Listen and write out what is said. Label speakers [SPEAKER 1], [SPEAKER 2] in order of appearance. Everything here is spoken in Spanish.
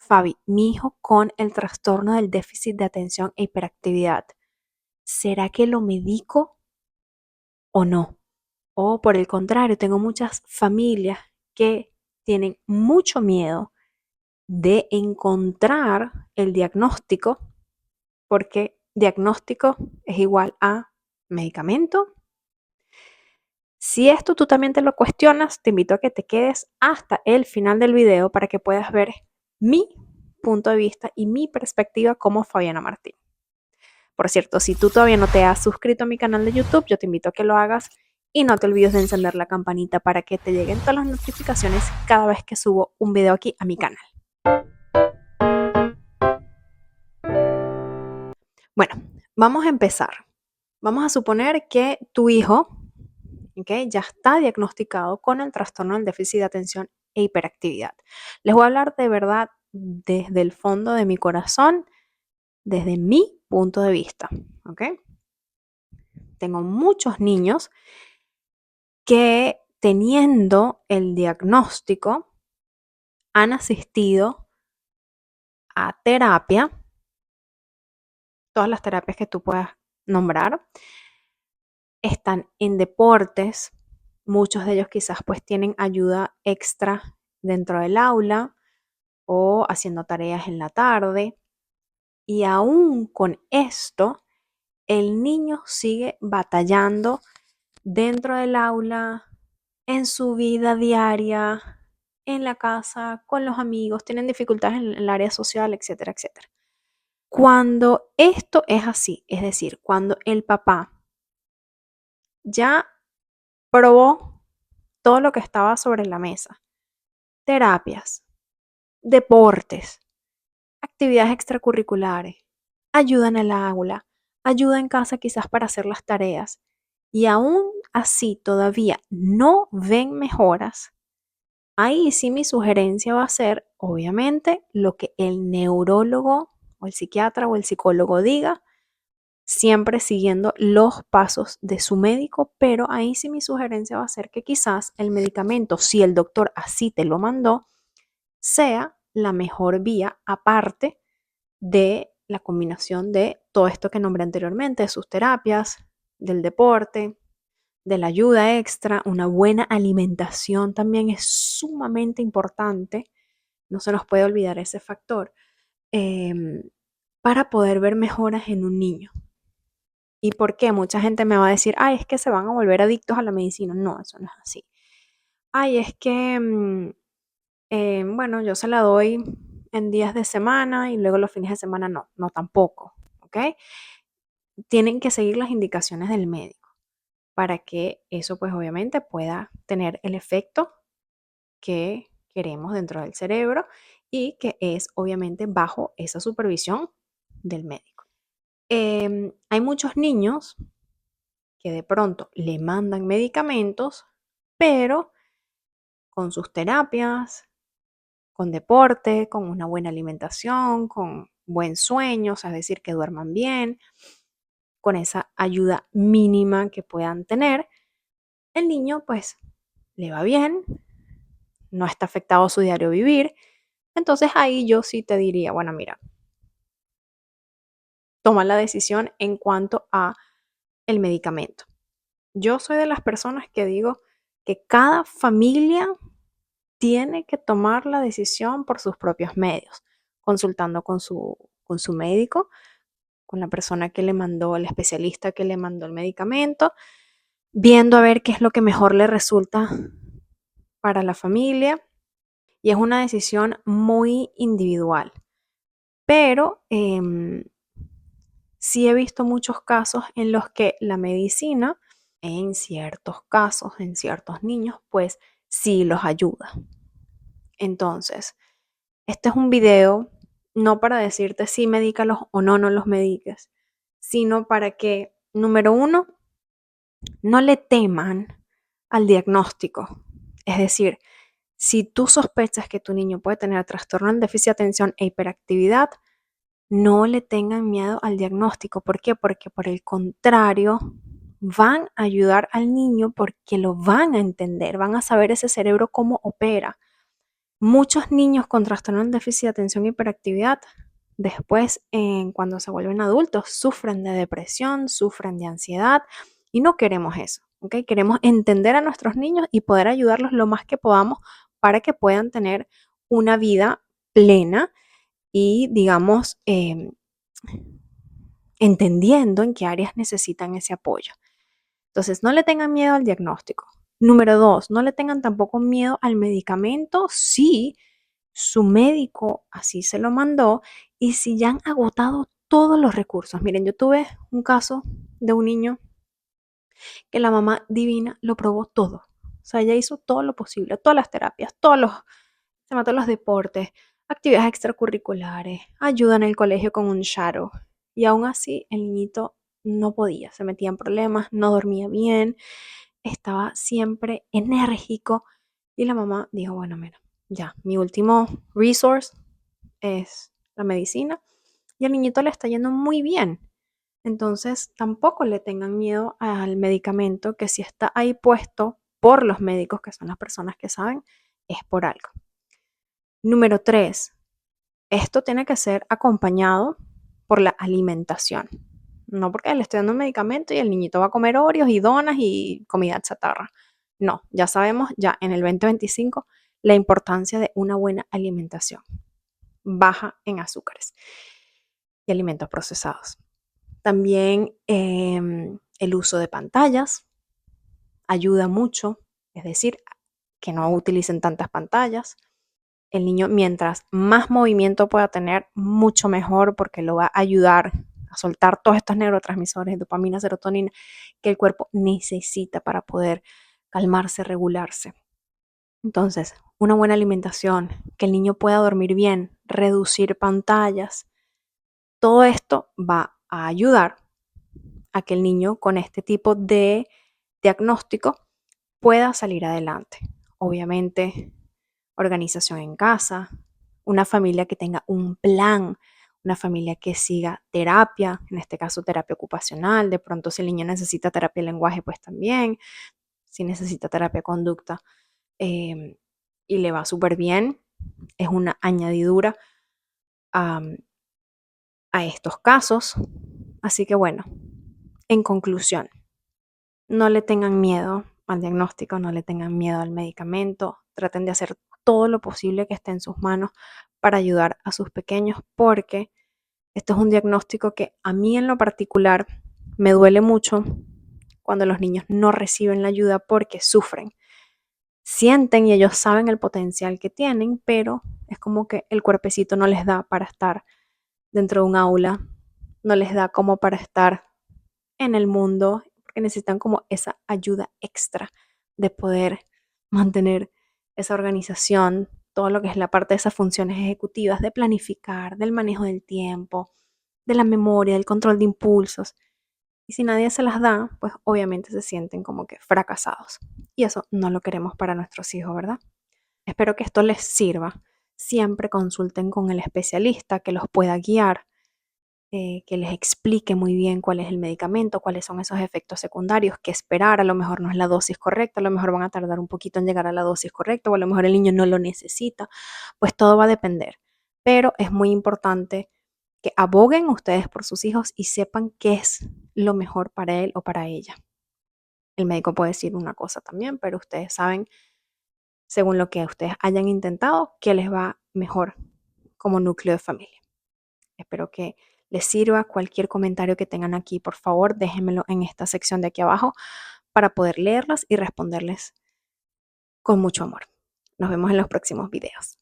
[SPEAKER 1] Fabi, mi hijo con el trastorno del déficit de atención e hiperactividad, ¿será que lo medico o no? O por el contrario, tengo muchas familias que tienen mucho miedo de encontrar el diagnóstico porque diagnóstico es igual a medicamento. Si esto tú también te lo cuestionas, te invito a que te quedes hasta el final del video para que puedas ver mi punto de vista y mi perspectiva como Fabiana Martín. Por cierto, si tú todavía no te has suscrito a mi canal de YouTube, yo te invito a que lo hagas y no te olvides de encender la campanita para que te lleguen todas las notificaciones cada vez que subo un video aquí a mi canal. Bueno, vamos a empezar. Vamos a suponer que tu hijo, ¿okay?, ya está diagnosticado con el trastorno del déficit de atención e hiperactividad. Les voy a hablar de verdad desde el fondo de mi corazón, desde mi punto de vista. ¿Ok? Tengo muchos niños que teniendo el diagnóstico han asistido a terapia, todas las terapias que tú puedas nombrar, están en deportes, muchos de ellos quizás pues tienen ayuda extra dentro del aula o haciendo tareas en la tarde, y aún con esto el niño sigue batallando dentro del aula, en su vida diaria, en la casa, con los amigos, tienen dificultades en el área social, etcétera, etcétera. Cuando esto es así, es decir, cuando el papá ya probó todo lo que estaba sobre la mesa, terapias, deportes, actividades extracurriculares, ayuda en el aula, ayuda en casa quizás para hacer las tareas, y aún así todavía no ven mejoras, ahí sí mi sugerencia va a ser, obviamente, lo que el neurólogo o el psiquiatra o el psicólogo diga, siempre siguiendo los pasos de su médico, pero ahí sí mi sugerencia va a ser que quizás el medicamento, si el doctor así te lo mandó, sea la mejor vía, aparte de la combinación de todo esto que nombré anteriormente, de sus terapias, del deporte, de la ayuda extra. Una buena alimentación también es sumamente importante, no se nos puede olvidar ese factor, em, para poder ver mejoras en un niño. ¿Y por qué? Mucha gente me va a decir, ay, es que se van a volver adictos a la medicina. No, eso no es así. Ay, es que, bueno, yo se la doy en días de semana y luego los fines de semana no, no tampoco, ¿ok? Tienen que seguir las indicaciones del médico para que eso pues obviamente pueda tener el efecto que queremos dentro del cerebro y que es obviamente bajo esa supervisión del médico. Hay muchos niños que de pronto le mandan medicamentos, pero con sus terapias, con deporte, con una buena alimentación, con buen sueño, o sea, es decir, que duerman bien, con esa ayuda mínima que puedan tener, el niño pues le va bien, no está afectado su diario vivir. Entonces ahí yo sí te diría, bueno, mira, toma la decisión en cuanto a el medicamento. Yo soy de las personas que digo que cada familia tiene que tomar la decisión por sus propios medios, consultando con su médico, con la persona que le mandó, el especialista que le mandó el medicamento, viendo a ver qué es lo que mejor le resulta para la familia. Y es una decisión muy individual. Pero sí he visto muchos casos en los que la medicina, en ciertos casos, en ciertos niños, pues sí los ayuda. Entonces, este es un video no para decirte si medícalos o no, no los mediques, sino para que, número uno, no le teman al diagnóstico. Es decir, si tú sospechas que tu niño puede tener trastorno en déficit de atención e hiperactividad, no le tengan miedo al diagnóstico. ¿Por qué? Porque por el contrario, van a ayudar al niño porque lo van a entender, van a saber ese cerebro cómo opera. Muchos niños con trastorno del déficit de atención e hiperactividad, después, cuando se vuelven adultos, sufren de depresión, sufren de ansiedad y no queremos eso, ¿ok? Queremos entender a nuestros niños y poder ayudarlos lo más que podamos para que puedan tener una vida plena y, digamos, entendiendo en qué áreas necesitan ese apoyo. Entonces, no le tengan miedo al diagnóstico. Número 2, no le tengan tampoco miedo al medicamento si su médico así se lo mandó y si ya han agotado todos los recursos. Miren, yo tuve un caso de un niño que la mamá divina lo probó todo. O sea, ella hizo todo lo posible, todas las terapias, se mató los deportes, actividades extracurriculares, ayuda en el colegio con un shadow. Y aún así, el niñito no podía, se metía en problemas, no dormía bien, estaba siempre enérgico. Y la mamá dijo, bueno, mira, ya, mi último resource es la medicina y al niñito le está yendo muy bien. Entonces, tampoco le tengan miedo al medicamento que si está ahí puesto por los médicos, que son las personas que saben, es por algo. Número 3, esto tiene que ser acompañado por la alimentación. No porque le estoy dando un medicamento y el niñito va a comer Oreos y donas y comida chatarra. No, ya sabemos ya en el 2025 la importancia de una buena alimentación baja en azúcares y alimentos procesados. También el uso de pantallas ayuda mucho, es decir, que no utilicen tantas pantallas. El niño, mientras más movimiento pueda tener, mucho mejor, porque lo va a ayudar a soltar todos estos neurotransmisores, dopamina, serotonina, que el cuerpo necesita para poder calmarse, regularse. Entonces, una buena alimentación, que el niño pueda dormir bien, reducir pantallas, todo esto va a ayudar a que el niño con este tipo de diagnóstico pueda salir adelante. Obviamente, organización en casa, una familia que tenga un plan, una familia que siga terapia, en este caso terapia ocupacional, de pronto si el niño necesita terapia de lenguaje, pues también, si necesita terapia de conducta eh, y le va súper bien, es una añadidura a, a estos casos. Así que bueno, en conclusión, no le tengan miedo al diagnóstico, no le tengan miedo al medicamento, traten de hacer todo lo posible que esté en sus manos para ayudar a sus pequeños, porque esto es un diagnóstico que a mí en lo particular me duele mucho cuando los niños no reciben la ayuda porque sufren. Sienten y ellos saben el potencial que tienen, pero es como que el cuerpecito no les da para estar dentro de un aula, no les da como para estar en el mundo, porque necesitan como esa ayuda extra de poder mantener esa organización, todo lo que es la parte de esas funciones ejecutivas, de planificar, del manejo del tiempo, de la memoria, del control de impulsos. Y si nadie se las da, pues obviamente se sienten como que fracasados. Y eso no lo queremos para nuestros hijos, ¿verdad? Espero que esto les sirva. Siempre consulten con el especialista que los pueda guiar, que les explique muy bien cuál es el medicamento, cuáles son esos efectos secundarios, qué esperar, a lo mejor no es la dosis correcta, a lo mejor van a tardar un poquito en llegar a la dosis correcta o a lo mejor el niño no lo necesita, pues todo va a depender. Pero es muy importante que aboguen ustedes por sus hijos y sepan qué es lo mejor para él o para ella. El médico puede decir una cosa también, pero ustedes saben, según lo que ustedes hayan intentado, qué les va mejor como núcleo de familia. Espero que les sirva. Cualquier comentario que tengan aquí, por favor, déjenmelo en esta sección de aquí abajo para poder leerlas y responderles con mucho amor. Nos vemos en los próximos videos.